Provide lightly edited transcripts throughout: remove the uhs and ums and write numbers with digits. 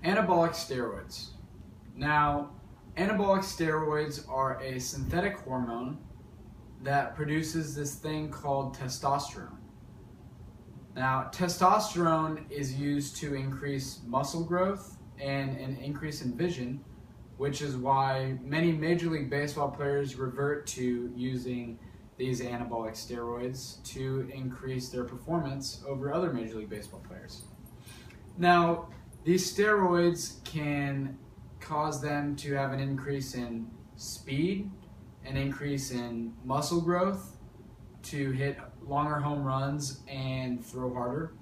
Anabolic steroids. Now, anabolic steroids are a synthetic hormone that produces this thing called testosterone. Now, testosterone is used to increase muscle growth and an increase in vision, which is why many Major League Baseball players revert to using these anabolic steroids to increase their performance over other Major League Baseball players. Now, these steroids can cause them to have an increase in speed, an increase in muscle growth, to hit longer home runs and throw harder,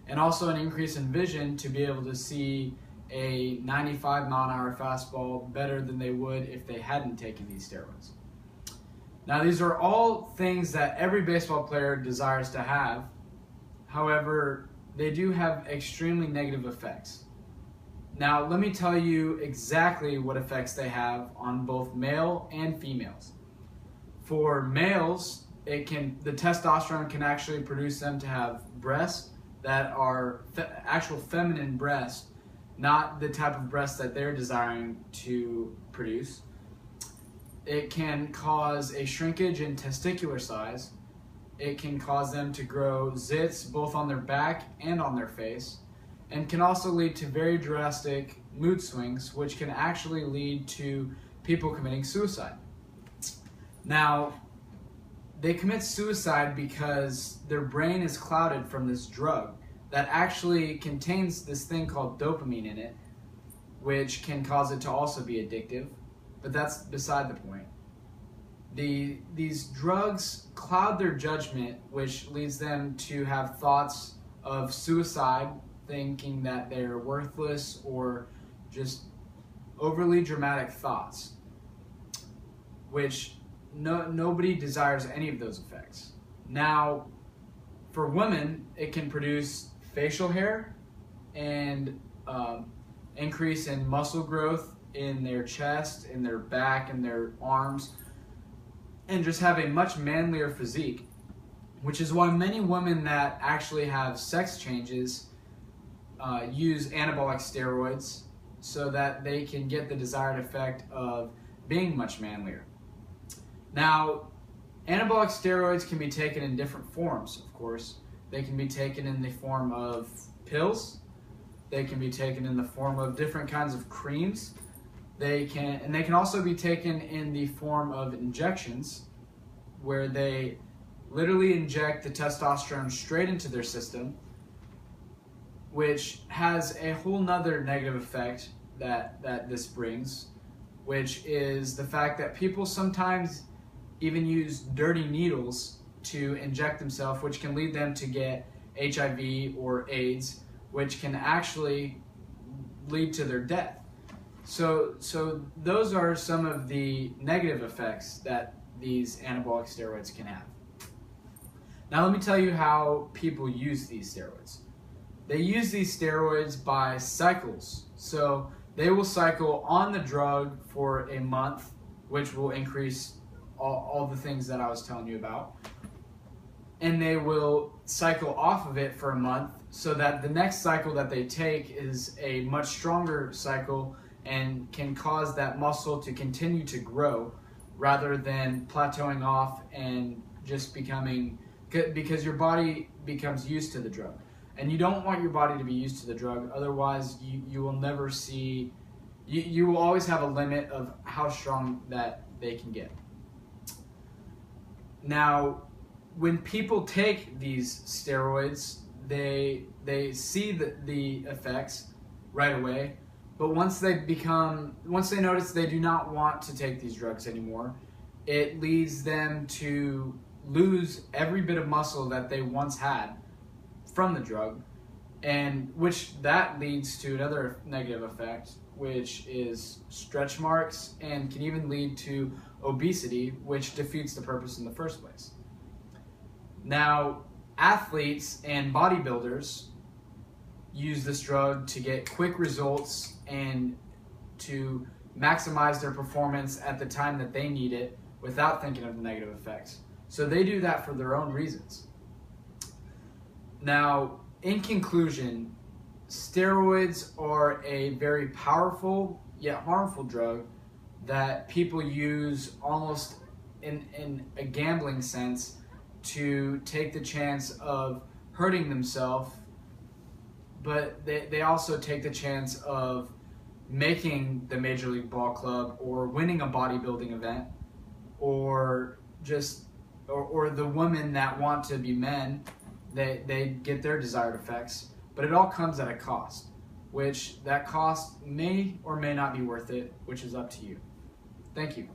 and also an increase in vision to be able to see a 95-mile-an-hour fastball better than they would if they hadn't taken these steroids. Now, these are all things that every baseball player desires to have. However, they do have extremely negative effects. Now, let me tell you exactly what effects they have on both male and females. For males, the testosterone can actually produce them to have breasts that are actual feminine breasts, not the type of breasts that they're desiring to produce. It can cause a shrinkage in testicular size. It can cause them to grow zits both on their back and on their face, and can also lead to very drastic mood swings, which can actually lead to people committing suicide. Now, they commit suicide because their brain is clouded from this drug that actually contains this thing called dopamine in it, which can cause it to also be addictive, but that's beside the point. These drugs cloud their judgment, which leads them to have thoughts of suicide, thinking that they're worthless, or just overly dramatic thoughts, which nobody desires any of those effects. Now, for women, it can produce facial hair and increase in muscle growth in their chest, in their back, and their arms, and just have a much manlier physique, which is why many women that actually have sex changes use anabolic steroids so that they can get the desired effect of being much manlier. Now, anabolic steroids can be taken in different forms, of course. They can be taken in the form of pills. They can be taken in the form of different kinds of creams. They can also be taken in the form of injections, where they literally inject the testosterone straight into their system, which has a whole nother negative effect that this brings, which is the fact that people sometimes even use dirty needles to inject themselves, which can lead them to get HIV or AIDS, which can actually lead to their death. So those are some of the negative effects that these anabolic steroids can have. Now let me tell you how people use these steroids. They use these steroids by cycles. So they will cycle on the drug for a month, which will increase all the things that I was telling you about. And they will cycle off of it for a month so that the next cycle that they take is a much stronger cycle and can cause that muscle to continue to grow rather than plateauing off and just becoming, because your body becomes used to the drug. And you don't want your body to be used to the drug, otherwise you will never see, you will always have a limit of how strong that they can get. Now, when people take these steroids, they see the effects right away, but once they notice they do not want to take these drugs anymore, it leads them to lose every bit of muscle that they once had from the drug, and which that leads to another negative effect, which is stretch marks, and can even lead to obesity, which defeats the purpose in the first place. Now, athletes and bodybuilders use this drug to get quick results and to maximize their performance at the time that they need it without thinking of the negative effects. So they do that for their own reasons. Now, in conclusion, steroids are a very powerful yet harmful drug that people use almost in a gambling sense to take the chance of hurting themselves, but they also take the chance of making the Major League Ball Club or winning a bodybuilding event or the women that want to be men, they get their desired effects, but it all comes at a cost, which that cost may or may not be worth it, which is up to you. Thank you.